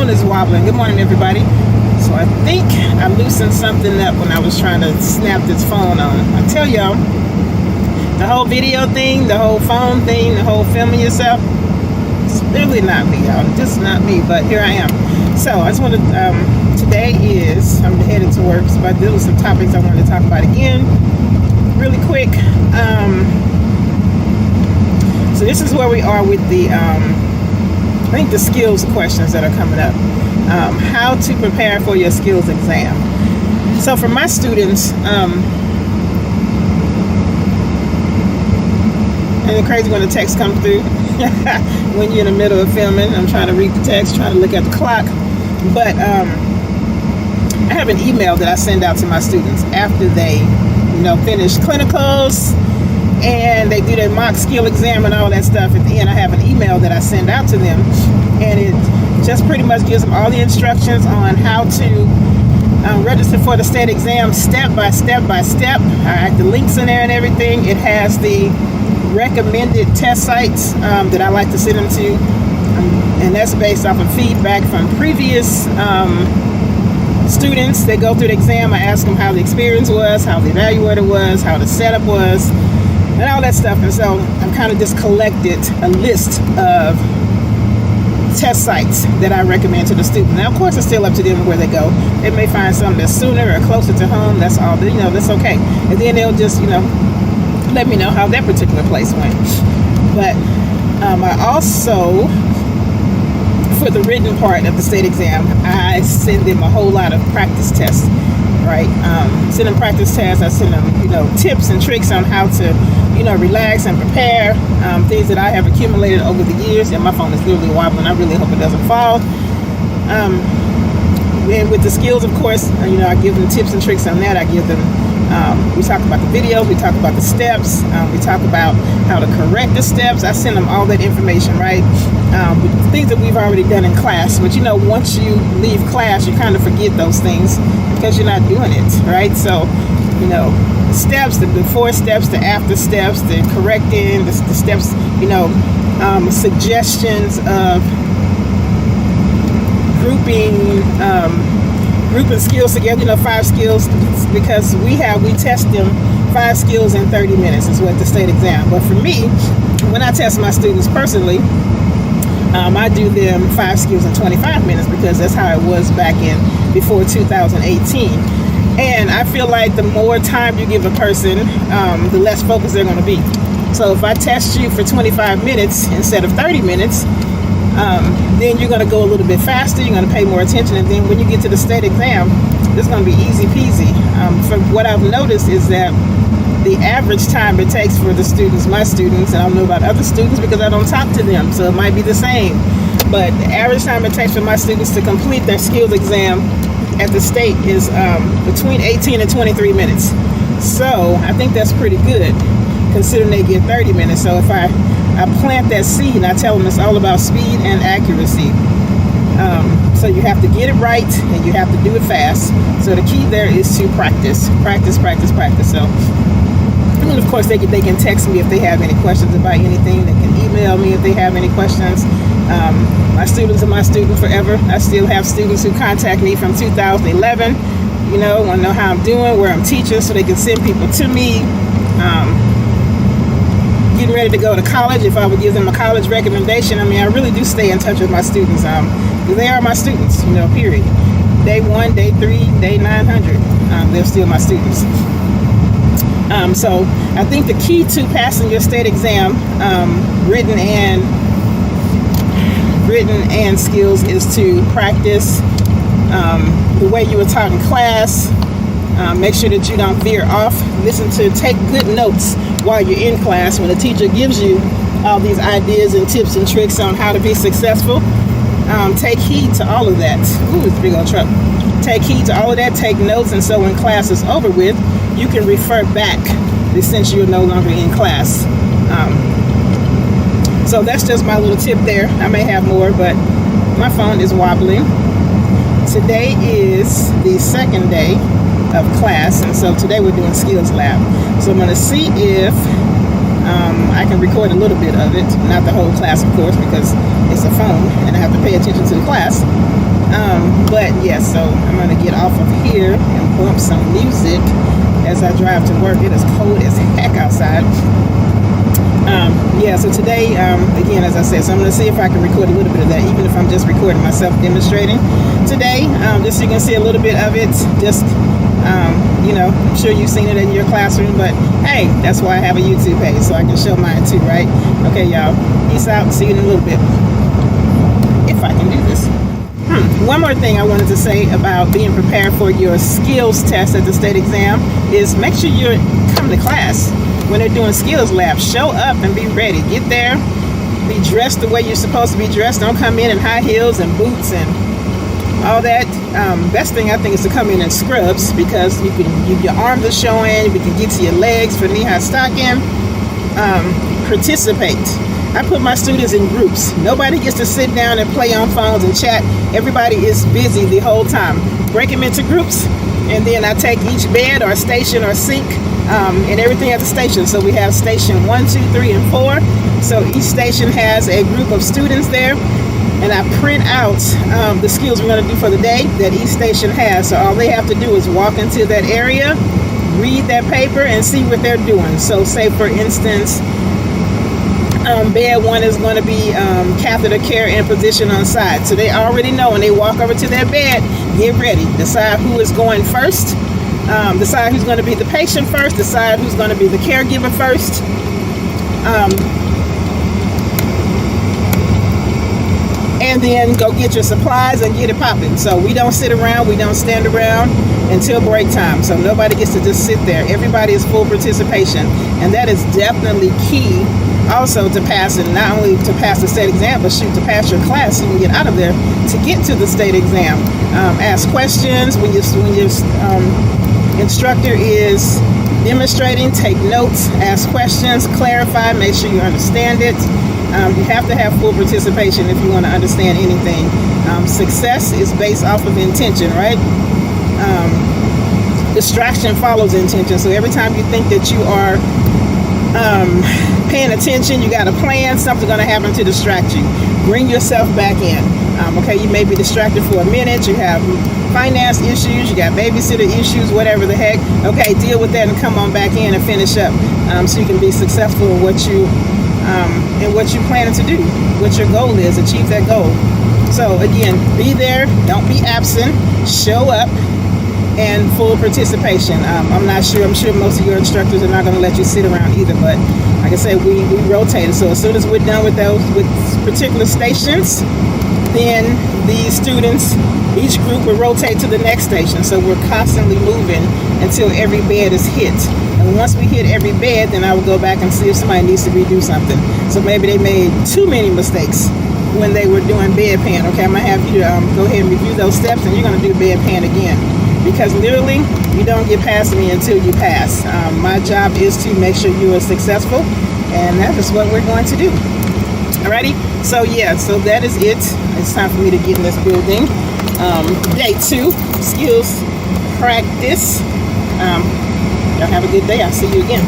phone is wobbling. Good morning, everybody. So I think I loosened something up when I was trying to snap this phone on. I tell y'all, the whole video thing, the whole phone thing, the whole filming yourself, it's really not me, y'all. Just not me, but here I am. So I just wanted, today is, I'm headed to work, so there were some topics I wanted to talk about again, really quick. So this is where we are with the, I think the skills questions that are coming up. How to prepare for your skills exam. So for my students, and it's crazy when the text comes through when you're in the middle of filming. I'm trying to read the text, trying to look at the clock. But I have an email that I send out to my students after they, finish clinicals and they do their mock skill exam and all that stuff. At the end, I have an email that I send out to them, and it just pretty much gives them all the instructions on how to register for the state exam step by step by step. I have the links in there and everything. It has the recommended test sites that I like to send them to, and that's based off of feedback from previous students that go through the exam. I ask them how the experience was, how the evaluator was, how the setup was, and all that stuff. And so I've kind of just collected a list of test sites that I recommend to the student. Now, of course, it's still up to them where they go. They may find something that's sooner or closer to home. That's all, that's okay. And then they'll just, let me know how that particular place went. But I also, for the written part of the state exam, I send them a whole lot of practice tests, right? Send them practice tests. I send them, tips and tricks on how to, relax and prepare, things that I have accumulated over the years. And my phone is literally wobbling. I really hope it doesn't fall. And with the skills, of course, I give them tips and tricks on that. I give them, we talk about the videos, we talk about the steps, we talk about how to correct the steps. I send them all that information, right? Things that we've already done in class. But once you leave class, you kind of forget those things because you're not doing it, right? So, steps, the before steps, the after steps, the correcting, the steps, suggestions of grouping skills together, 5 skills, because we test them 5 skills in 30 minutes is what the state exam. But for me, when I test my students personally, I do them 5 skills in 25 minutes because that's how it was back before 2018. And I feel like the more time you give a person, the less focused they're going to be. So if I test you for 25 minutes instead of 30 minutes, then you're going to go a little bit faster, you're going to pay more attention, and then when you get to the state exam, it's going to be easy peasy. From what I've noticed is that the average time it takes for the students, my students, and I don't know about other students because I don't talk to them, so it might be the same, but the average time it takes for my students to complete their skills exam at the state is between 18 and 23 minutes. So I think that's pretty good considering they get 30 minutes. So if I plant that seed and I tell them it's all about speed and accuracy. So you have to get it right and you have to do it fast. So the key there is to practice. So, and of course they can text me if they have any questions about anything. They can email me if they have any questions. My students are my students forever. I still have students who contact me from 2011, want to know how I'm doing, where I'm teaching, so they can send people to me. Getting ready to go to college, if I would give them a college recommendation. I really do stay in touch with my students. They are my students, period. Day 1, day 3, day 900, they're still my students. So I think the key to passing your state exam, written and skills, is to practice the way you were taught in class. Make sure that you don't veer off. Take good notes while you're in class when the teacher gives you all these ideas and tips and tricks on how to be successful. Take heed to all of that. Ooh, it's a big old truck. Take heed to all of that. Take notes, and so when class is over with, you can refer back since you're no longer in class. So that's just my little tip there. I may have more, but my phone is wobbling. Today is the second day of class, and so today we're doing skills lab. So I'm going to see if I can record a little bit of it, not the whole class, of course, because it's a phone and I have to pay attention to the class. But yes, so I'm going to get off of here and bump some music as I drive to work. It is cold as heck outside. Yeah, so today, again, as I said, so I'm going to see if I can record a little bit of that, even if I'm just recording myself demonstrating today, just so you can see a little bit of it. Just, you know, I'm sure you've seen it in your classroom, but hey, that's why I have a YouTube page, so I can show mine too, right? Okay, y'all, peace out. See you in a little bit, if I can do this. One more thing I wanted to say about being prepared for your skills test at the state exam is make sure you come to class when they're doing skills lab. Show up and be ready. Get there, be dressed the way you're supposed to be dressed. Don't come in high heels and boots and all that. Best thing I think is to come in scrubs, because your arms are showing, we can get to your legs for knee-high stocking. Participate. I put my students in groups. Nobody gets to sit down and play on phones and chat. Everybody is busy the whole time. Break them into groups, and then I take each bed or station or sink and everything at the station. So we have station 1, 2, 3, and 4. So each station has a group of students there, and I print out the skills we're going to do for the day that each station has. So all they have to do is walk into that area, read that paper, and see what they're doing. So say, for instance, bed 1 is going to be catheter care and position on side. So they already know when they walk over to their bed, get ready. Decide who is going first. Decide who's going to be the patient first. Decide who's going to be the caregiver first. And then go get your supplies and get it popping. So we don't sit around, we don't stand around until break time. So nobody gets to just sit there. Everybody is full participation. And that is definitely key also to passing, not only to pass the state exam, but shoot, to pass your class so you can get out of there to get to the state exam. Ask questions when your instructor is demonstrating. Take notes, ask questions, clarify, make sure you understand it. You have to have full participation if you want to understand anything. Success is based off of intention, right? Distraction follows intention. So every time you think that you are paying attention, you got a plan, something's going to happen to distract you. Bring yourself back in. Okay, you may be distracted for a minute, you have finance issues, you got babysitter issues, whatever the heck. Okay, deal with that and come on back in and finish up, so you can be successful in what you planning to do, what your goal is, achieve that goal. So again, be there, don't be absent, show up, and full participation. I'm sure most of your instructors are not going to let you sit around either, but like I said, we rotated. So as soon as we're done with particular stations, then the students, each group will rotate to the next station. So we're constantly moving until every bed is hit. And once we hit every bed, then I will go back and see if somebody needs to redo something. So maybe they made too many mistakes when they were doing bedpan. Okay, I'm going to have you go ahead and review those steps, and you're going to do bedpan again. Because literally, you don't get past me until you pass. My job is to make sure you are successful, and that is what we're going to do. Alrighty, so yeah, so that is it. It's time for me to get in this building. Day 2, skills practice. Y'all have a good day. I'll see you again.